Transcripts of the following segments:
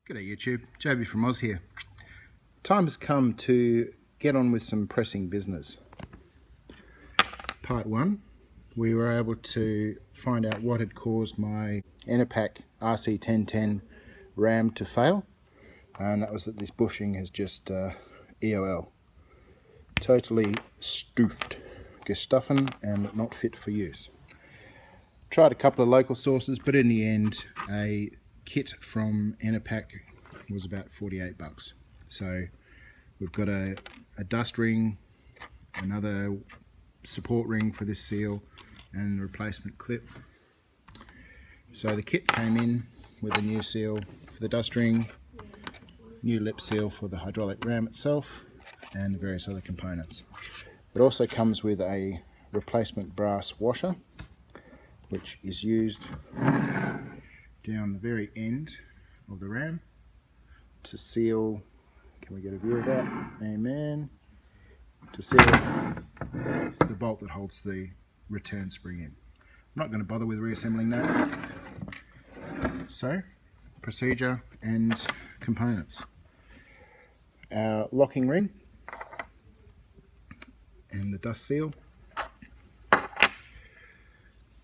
G'day YouTube, Joby from Oz here. Time has come to get on with some pressing business. Part 1, we were able to find out what had caused my Enerpac RC1010 ram to fail, and that was that this bushing has just EOL. Totally stoofed, gestoffen and not fit for use. Tried a couple of local sources, but in the end a kit from Enerpac was about 48 bucks. So we've got a dust ring, another support ring for this seal, and the replacement clip. So the kit came in with a new seal for the dust ring, new lip seal for the hydraulic ram itself, and various other components. It also comes with a replacement brass washer, which is used down the very end of the ram to seal, can we get a view of that? Amen. To seal the bolt that holds the return spring in. I'm not going to bother with reassembling that. So, procedure and components. Our locking ring and the dust seal.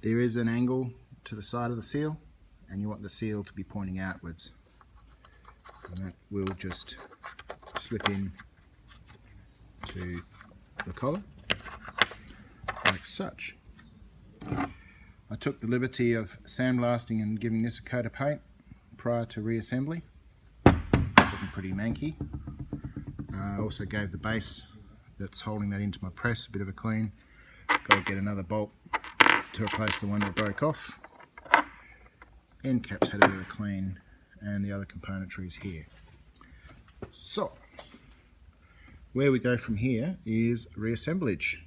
There is an angle to the side of the seal, and you want the seal to be pointing outwards, and that will just slip in to the collar like such. I took the liberty of sandblasting and giving this a coat of paint prior to reassembly. It's looking pretty manky. I also gave the base that's holding that into my press a bit of a clean. Got to get another bolt to replace the one that broke off. End caps had a bit of a clean, and the other componentry is here. So, where we go from here is reassemblage.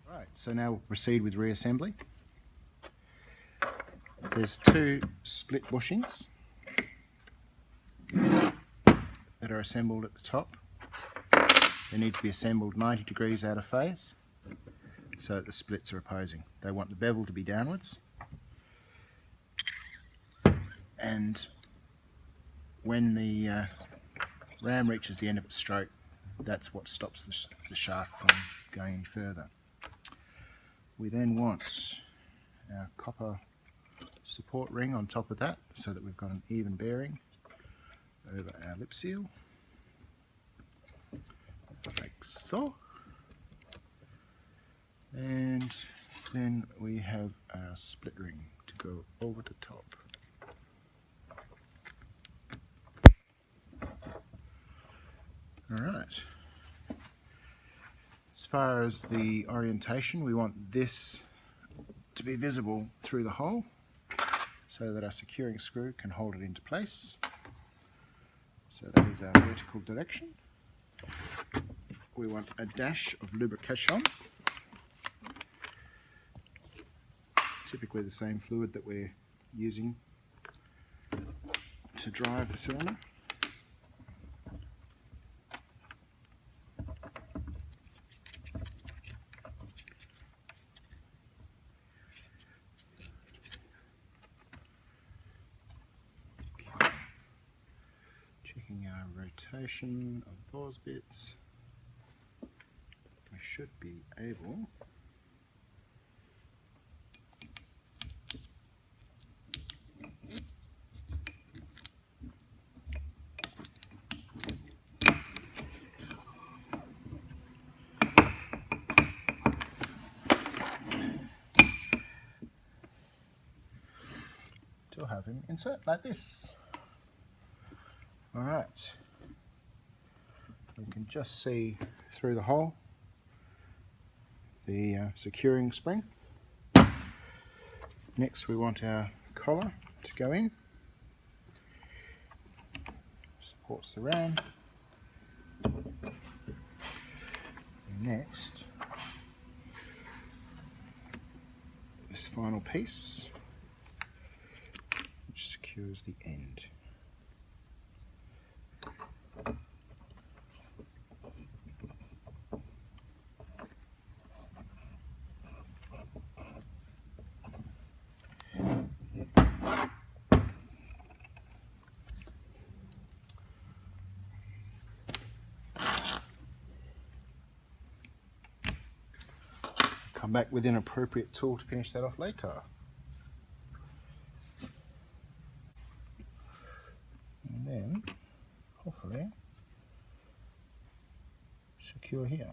Right, so now we'll proceed with reassembly. There's two split bushings that are assembled at the top. They need to be assembled 90 degrees out of phase so that the splits are opposing. They want the bevel to be downwards, and when the ram reaches the end of its stroke, that's what stops the shaft from going any further. We then want our copper support ring on top of that so that we've got an even bearing over our lip seal, like so. And then we have our split ring to go over the top. Alright, as far as the orientation, we want this to be visible through the hole so that our securing screw can hold it into place. So that is our vertical direction. We want a dash of lubrication, typically the same fluid that we're using to drive the cylinder. Checking our rotation of those bits, we should be able to have him insert like this. Alright, we can just see through the hole the securing spring. Next we want our collar to go in. Supports the ram. And next, this final piece, which secures the end. come back with an appropriate tool to finish that off later. And then, hopefully, secure here.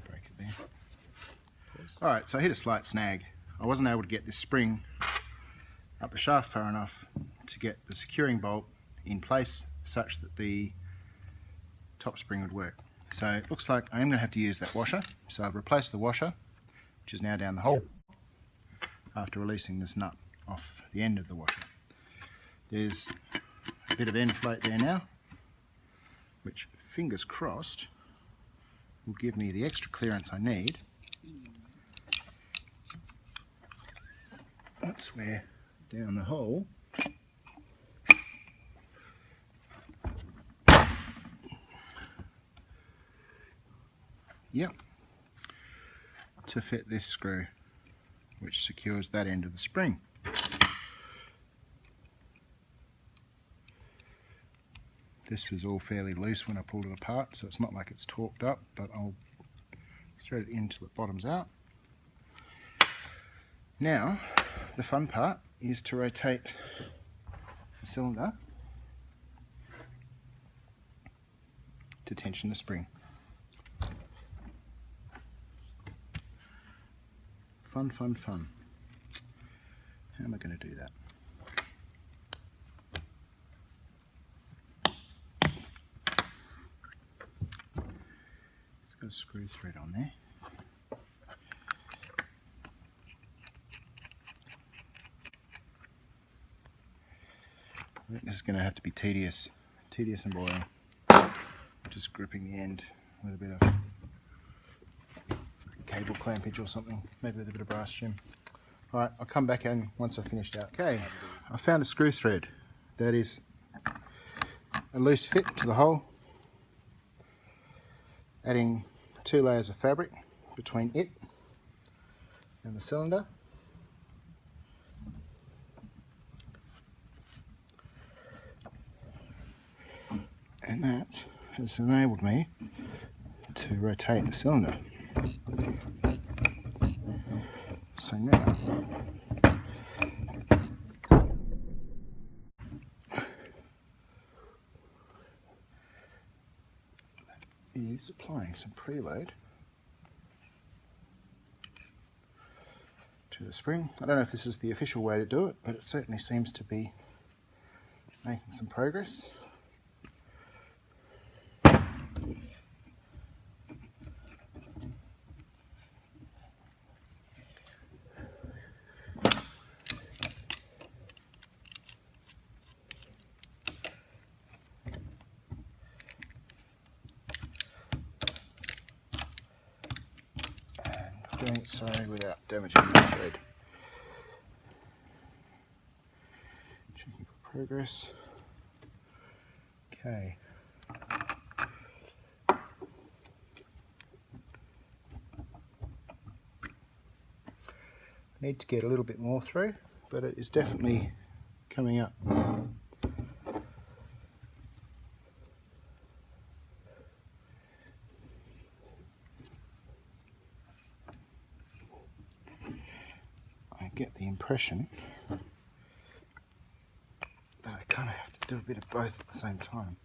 Break it there. Alright, so I hit a slight snag. I wasn't able to get this spring up the shaft far enough to get the securing bolt in place such that the top spring would work. So it looks like I am going to have to use that washer. So I've replaced the washer, which is now down the hole, after releasing this nut off the end of the washer. There's a bit of end float there now, which, fingers crossed, will give me the extra clearance I need. That's where, down the hole, yep, to fit this screw, which secures that end of the spring. This was all fairly loose when I pulled it apart, so it's not like it's torqued up, but I'll thread it in till it bottoms out. Now, the fun part is to rotate the cylinder to tension the spring. Fun, fun, fun. How am I going to do that? It's got a screw thread on there. This is going to have to be tedious and boring. Just gripping the end with a bit of cable clampage or something, maybe with a bit of brass shim. Alright, I'll come back in once I've finished out. Okay, I found a screw thread that is a loose fit to the hole, adding 2 layers of fabric between it and the cylinder. And that has enabled me to rotate the cylinder. So now is applying some preload to the spring. I don't know if this is the official way to do it, but it certainly seems to be making some progress. Doing it so without damaging the thread. Checking for progress. Okay. I need to get a little bit more through, but it is definitely coming up. Get the impression that I kind of have to do a bit of both at the same time.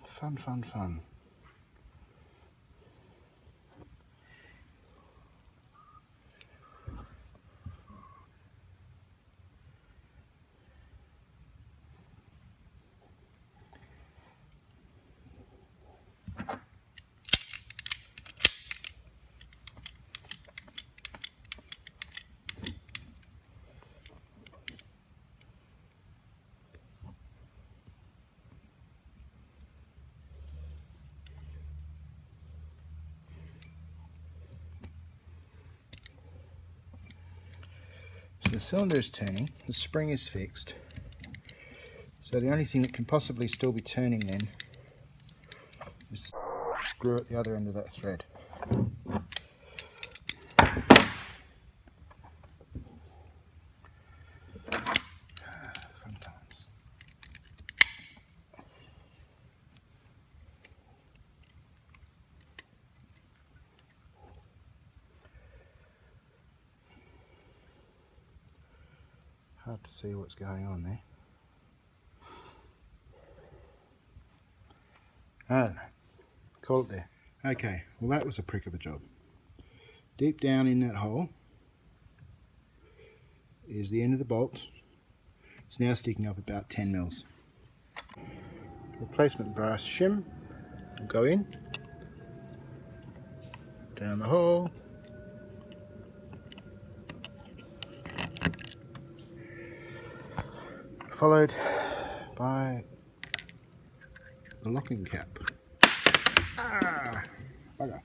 Fun, fun, fun. The cylinder is turning, the spring is fixed, so the only thing that can possibly still be turning then Just screw at the other end of that thread. Fun times. Hard to see what's going on there. I don't know. Call it there. Okay, well that was a prick of a job. Deep down in that hole is the end of the bolt. It's now sticking up about 10 mils. Replacement brass shim will go in, down the hole, followed by the locking cap. Ah, bugger.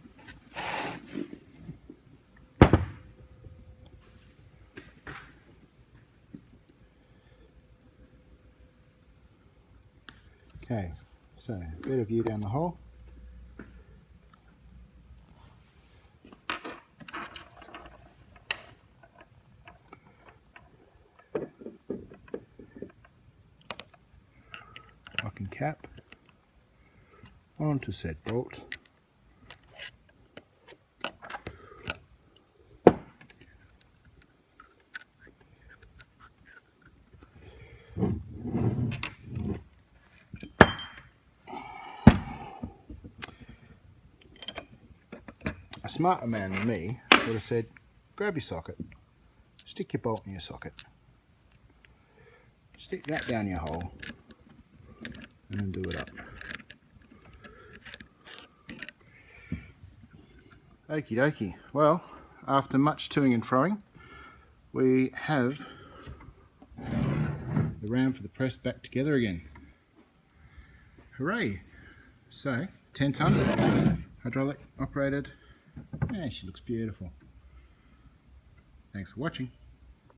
Okay, so better view down the hole. Locking cap onto said bolt. A smarter man than me would have said, grab your socket, stick your bolt in your socket, stick that down your hole, and then do it up. Okie dokie. Well, after much toing and froing, we have the ram for the press back together again. Hooray! So, 10 ton, hydraulic operated. Yeah, she looks beautiful. Thanks for watching.